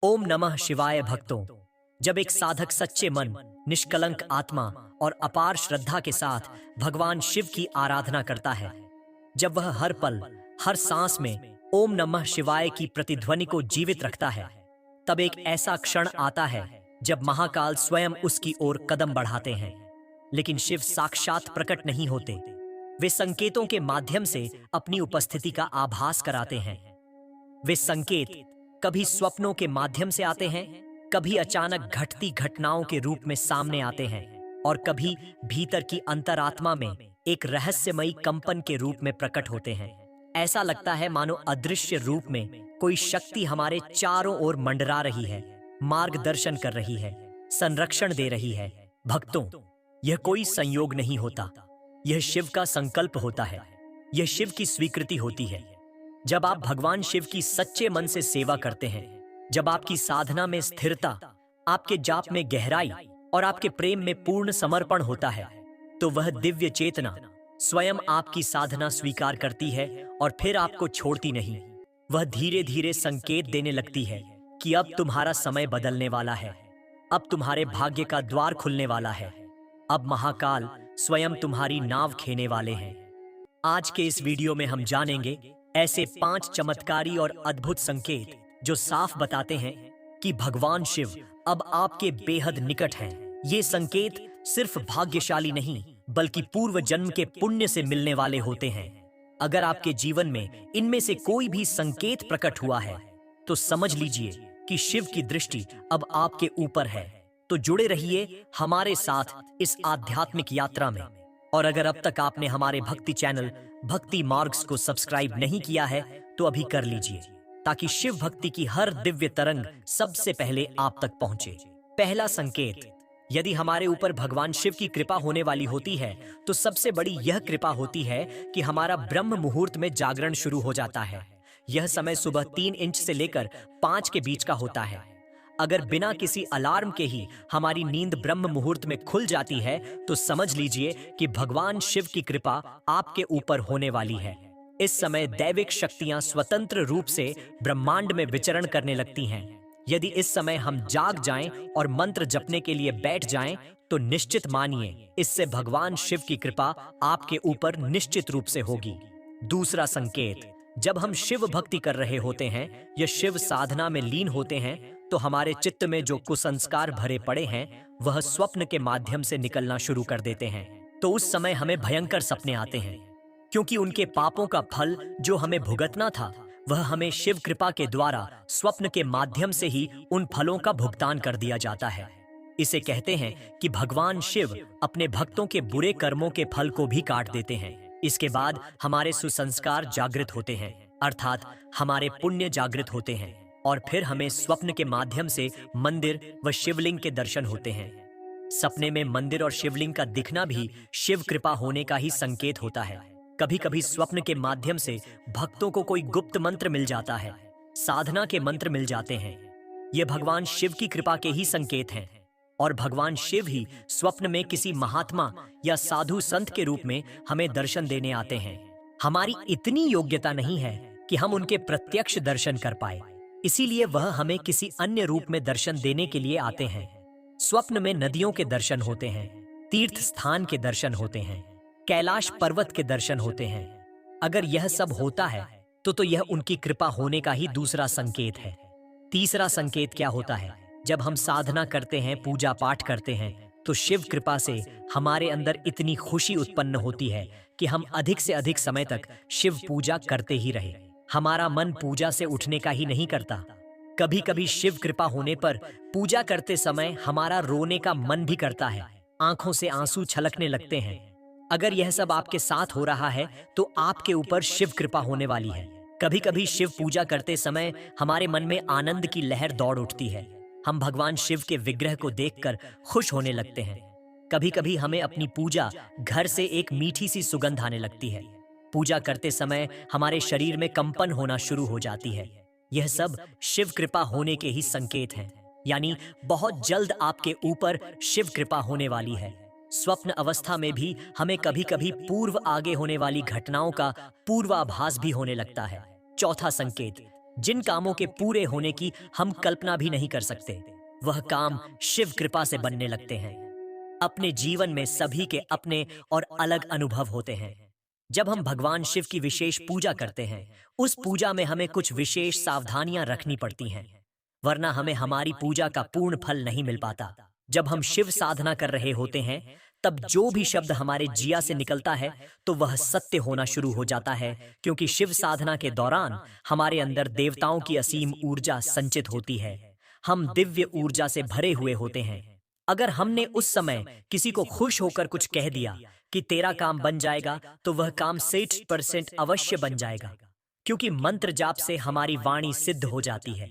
ओम नमः शिवाय भक्तों। जब एक साधक सच्चे मन, निष्कलंक आत्मा और अपार श्रद्धा के साथ भगवान शिव की आराधना करता है, जब वह हर पल, हर सांस में ओम नमः शिवाय की प्रतिध्वनि को जीवित रखता है, तब एक ऐसा क्षण आता है जब महाकाल स्वयं उसकी ओर कदम बढ़ाते हैं। लेकिन शिव साक्षात प्रकट नहीं होते। वे संकेतों के माध्यम से अपनी उपस्थिति का आभास कराते हैं। वे संकेत कभी स्वप्नों के माध्यम से आते हैं, कभी अचानक घटती घटनाओं के रूप में सामने आते हैं और कभी भीतर की अंतरात्मा में एक रहस्यमयी कंपन के रूप में प्रकट होते हैं। ऐसा लगता है मानो अदृश्य रूप में कोई शक्ति हमारे चारों ओर मंडरा रही है, मार्गदर्शन कर रही है, संरक्षण दे रही है। भक्तों, यह कोई संयोग नहीं होता, यह शिव का संकल्प होता है, यह शिव की स्वीकृति होती है। जब आप भगवान शिव की सच्चे मन से सेवा करते हैं, जब आपकी साधना में स्थिरता, आपके जाप में गहराई और आपके प्रेम में पूर्ण समर्पण होता है, तो वह दिव्य चेतना स्वयं आपकी साधना स्वीकार करती है और फिर आपको छोड़ती नहीं। वह धीरे धीरे संकेत देने लगती है कि अब तुम्हारा समय बदलने वाला है, अब तुम्हारे भाग्य का द्वार खुलने वाला है, अब महाकाल स्वयं तुम्हारी नाव खेने वाले हैं। आज के इस वीडियो में हम जानेंगे ऐसे 5 चमत्कारी और अद्भुत संकेत जो साफ बताते हैं कि भगवान शिव अब आपके बेहद निकट हैं। ये संकेत सिर्फ भाग्यशाली नहीं, बल्कि पूर्व जन्म के पुण्य से मिलने वाले होते हैं। अगर आपके जीवन में इनमें से कोई भी संकेत प्रकट हुआ है, तो समझ लीजिए कि शिव की दृष्टि अब आपके ऊपर है। तो जुड़े रहिए हमारे साथ इस आध्यात्मिक यात्रा में। और अगर अब तक आपने हमारे भक्ति चैनल भक्ति मार्ग्स को सब्सक्राइब नहीं किया है, तो अभी कर लीजिए, ताकि शिव भक्ति की हर दिव्य तरंग सबसे पहले आप तक पहुंचे। पहला संकेत, यदि हमारे ऊपर भगवान शिव की कृपा होने वाली होती है, तो सबसे बड़ी यह कृपा होती है कि हमारा ब्रह्म मुहूर्त में जागरण शुरू हो जाता है। यह समय सुबह 3 इंच से लेकर 5 के बीच का होता है। अगर बिना किसी अलार्म के ही हमारी नींद ब्रह्म मुहूर्त में खुल जाती है, तो समझ लीजिए कि भगवान शिव की कृपा आपके ऊपर होने वाली है। इस समय दैविक शक्तियां स्वतंत्र रूप से ब्रह्मांड में विचरण करने लगती हैं। यदि इस समय हम जाग जाएं और मंत्र जपने के लिए बैठ जाएं, तो निश्चित मानिए इससे भगवान शिव की कृपा आपके ऊपर निश्चित रूप से होगी। दूसरा संकेत, जब हम शिव भक्ति कर रहे होते हैं या शिव साधना में लीन होते हैं, तो हमारे चित्त में जो कुसंस्कार भरे पड़े हैं, वह स्वप्न के माध्यम से निकलना शुरू कर देते हैं। तो उस समय हमें भयंकर सपने आते हैं, क्योंकि उनके पापों का फल जो हमें भुगतना था, वह हमें शिव कृपा के द्वारा स्वप्न के माध्यम से ही उन फलों का भुगतान कर दिया जाता है। इसे कहते हैं कि भगवान शिव अपने भक्तों के बुरे कर्मों के फल को भी काट देते हैं। इसके बाद हमारे सुसंस्कार जागृत होते हैं, अर्थात हमारे पुण्य जागृत होते हैं, और फिर हमें स्वप्न के माध्यम से मंदिर व शिवलिंग के दर्शन होते हैं। सपने में मंदिर और शिवलिंग का दिखना भी शिव कृपा होने का ही संकेत होता है। कभी कभी स्वप्न के माध्यम से भक्तों को कोई गुप्त मंत्र मिल जाता है, साधना के मंत्र मिल जाते हैं। ये भगवान शिव की कृपा के ही संकेत हैं, और भगवान शिव ही स्वप्न में किसी महात्मा या साधु संत के रूप में हमें दर्शन देने आते हैं। हमारी इतनी योग्यता नहीं है कि हम उनके प्रत्यक्ष दर्शन कर पाए, इसीलिए वह हमें किसी अन्य रूप में दर्शन देने के लिए आते हैं। स्वप्न में नदियों के दर्शन होते हैं, तीर्थ स्थान के दर्शन होते हैं, कैलाश पर्वत के दर्शन होते हैं। अगर यह सब होता है, तो यह उनकी कृपा होने का ही दूसरा संकेत है। तीसरा संकेत क्या होता है? जब हम साधना करते हैं, पूजा पाठ करते हैं, तो शिव कृपा से हमारे अंदर इतनी खुशी उत्पन्न होती है कि हम अधिक से अधिक समय तक शिव पूजा करते ही रहे। हमारा मन पूजा से उठने का ही नहीं करता। कभी कभी शिव कृपा होने पर पूजा करते समय हमारा रोने का मन भी करता है, आंखों से आंसू छलकने लगते हैं। अगर यह सब आपके साथ हो रहा है, तो आपके ऊपर शिव कृपा होने वाली है। कभी कभी शिव पूजा करते समय हमारे मन में आनंद की लहर दौड़ उठती है। हम भगवान शिव के विग्रह को देखकर खुश होने लगते हैं। कभी कभी हमें अपनी पूजा घर से एक मीठी सी सुगंध आने लगती है। पूजा करते समय हमारे शरीर में कंपन होना शुरू हो जाती है। यह सब शिव कृपा होने के ही संकेत हैं। यानी बहुत जल्द आपके ऊपर शिव कृपा होने वाली है। स्वप्न अवस्था में भी हमें कभी कभी पूर्व आगे होने वाली घटनाओं का पूर्वाभास भी होने लगता है। चौथा संकेत, जिन कामों के पूरे होने की हम कल्पना भी नहीं कर सकते, वह काम शिव कृपा से बनने लगते हैं। अपने जीवन में सभी के अपने और अलग अनुभव होते हैं। जब हम भगवान शिव की विशेष पूजा करते हैं, उस पूजा में हमें कुछ विशेष सावधानियां रखनी पड़ती हैं, वरना हमें हमारी पूजा का पूर्ण फल नहीं मिल पाता। जब हम शिव साधना कर रहे होते हैं, तब जो भी शब्द हमारे जिया से निकलता है तो वह सत्य होना शुरू हो जाता है, क्योंकि शिव साधना के दौरान हमारे अंदर देवताओं की असीम ऊर्जा संचित होती है। हम दिव्य ऊर्जा से भरे हुए होते हैं। अगर हमने उस समय किसी को खुश होकर कुछ कह दिया कि तेरा काम बन जाएगा, तो वह काम 60% अवश्य बन जाएगा, क्योंकि मंत्र जाप से हमारी वाणी सिद्ध हो जाती है।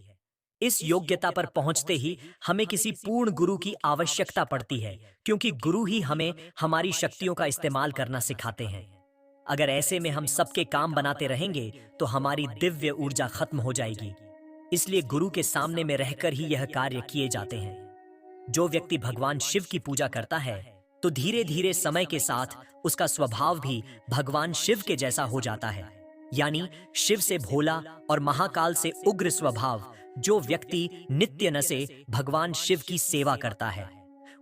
इस योग्यता पर पहुंचते ही हमें किसी पूर्ण गुरु की आवश्यकता पड़ती है, क्योंकि गुरु ही हमें हमारी शक्तियों का इस्तेमाल करना सिखाते हैं। अगर ऐसे में हम सबके काम बनाते रहेंगे तो हमारी दिव्य ऊर्जा खत्म हो जाएगी। इसलिए गुरु के सामने में रहकर ही यह कार्य किए जाते हैं। जो व्यक्ति भगवान शिव की पूजा करता है, तो धीरे धीरे समय के साथ उसका स्वभाव भी भगवान शिव के जैसा हो जाता है। यानी शिव से भोला और महाकाल से उग्र स्वभाव जो व्यक्ति नित्य न से भगवान शिव की सेवा करता है,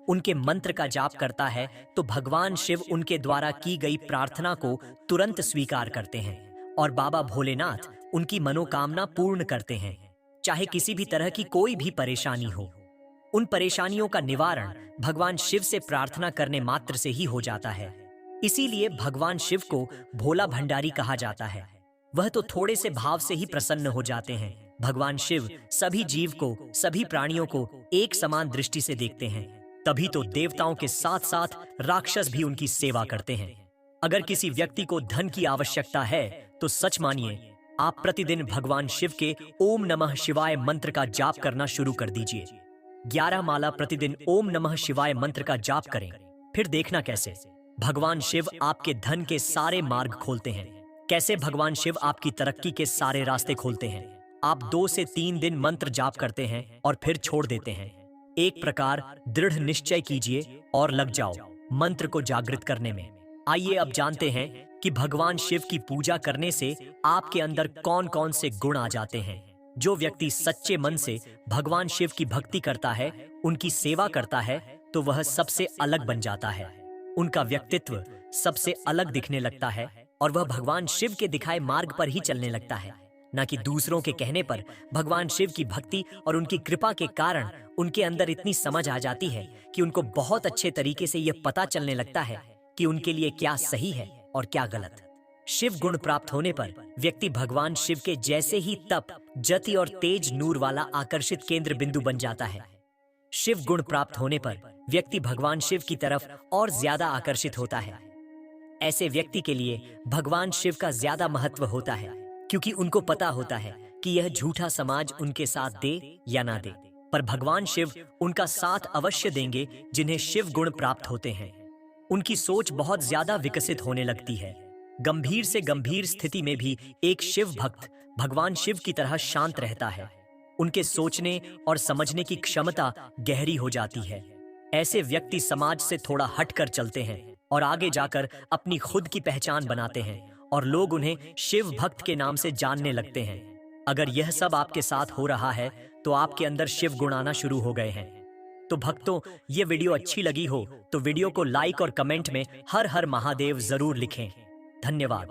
उनके मंत्र का जाप करता है, तो भगवान शिव उनके द्वारा की गई प्रार्थना को तुरंत स्वीकार करते हैं और बाबा भोलेनाथ उनकी मनोकामना पूर्ण करते हैं, चाहे किसी भी तरह की कोई भी परेशानी हो। उन परेशानियों का निवारण भगवान शिव से प्रार्थना करने मात्र से ही हो जाता है। इसीलिए भगवान शिव को भोला भंडारी कहा जाता है। वह तो थोड़े से भाव से ही प्रसन्न हो जाते हैं। भगवान शिव सभी जीव को, सभी प्राणियों को एक समान दृष्टि से देखते हैं, तभी तो देवताओं के साथ साथ राक्षस भी उनकी सेवा करते हैं। अगर किसी व्यक्ति को धन की आवश्यकता है, तो सच मानिए, आप प्रतिदिन भगवान शिव के ओम नमः शिवाय मंत्र का जाप करना शुरू कर दीजिए। 11 माला प्रतिदिन ओम नमः शिवाय मंत्र का जाप करें, फिर देखना कैसे भगवान शिव आपके धन के सारे मार्ग खोलते हैं, कैसे भगवान शिव आपकी तरक्की के सारे रास्ते खोलते हैं। आप 2 से 3 दिन मंत्र जाप करते हैं और फिर छोड़ देते हैं। एक प्रकार दृढ़ निश्चय कीजिए और लग जाओ मंत्र को जागृत करने में। आइए अब जानते हैं कि भगवान शिव की पूजा करने से आपके अंदर कौन कौन से गुण आ जाते हैं। जो व्यक्ति सच्चे मन से भगवान शिव की भक्ति करता है, उनकी सेवा करता है, तो वह सबसे अलग बन जाता है। उनका व्यक्तित्व सबसे अलग दिखने लगता है और वह भगवान शिव के दिखाए मार्ग पर ही चलने लगता है, न कि दूसरों के कहने पर। भगवान शिव की भक्ति और उनकी कृपा के कारण उनके अंदर इतनी समझ आ जाती है कि उनको बहुत अच्छे तरीके से यह पता चलने लगता है कि उनके लिए क्या सही है और क्या गलत। शिव गुण प्राप्त होने पर व्यक्ति भगवान शिव के जैसे ही तप, जति और तेज नूर वाला आकर्षित केंद्र बिंदु बन जाता है। शिव गुण प्राप्त होने पर व्यक्ति भगवान शिव की तरफ और ज्यादा आकर्षित होता है। ऐसे व्यक्ति के लिए भगवान शिव का ज्यादा महत्व होता है, क्योंकि उनको पता होता है कि यह झूठा समाज उनके साथ दे या ना दे, पर भगवान शिव उनका साथ अवश्य देंगे जिन्हें शिव गुण प्राप्त होते हैं। उनकी सोच बहुत ज्यादा विकसित होने लगती है। गंभीर से गंभीर स्थिति में भी एक शिव भक्त भगवान शिव की तरह शांत रहता है। उनके सोचने और समझने की क्षमता गहरी हो जाती है। ऐसे व्यक्ति समाज से थोड़ा हटकर चलते हैं और आगे जाकर अपनी खुद की पहचान बनाते हैं और लोग उन्हें शिव भक्त के नाम से जानने लगते हैं। अगर यह सब आपके साथ हो रहा है, तो आपके अंदर शिव गुण आना शुरू हो गए हैं। तो भक्तों, ये वीडियो अच्छी लगी हो तो वीडियो को लाइक और कमेंट में हर हर महादेव जरूर लिखें। धन्यवाद।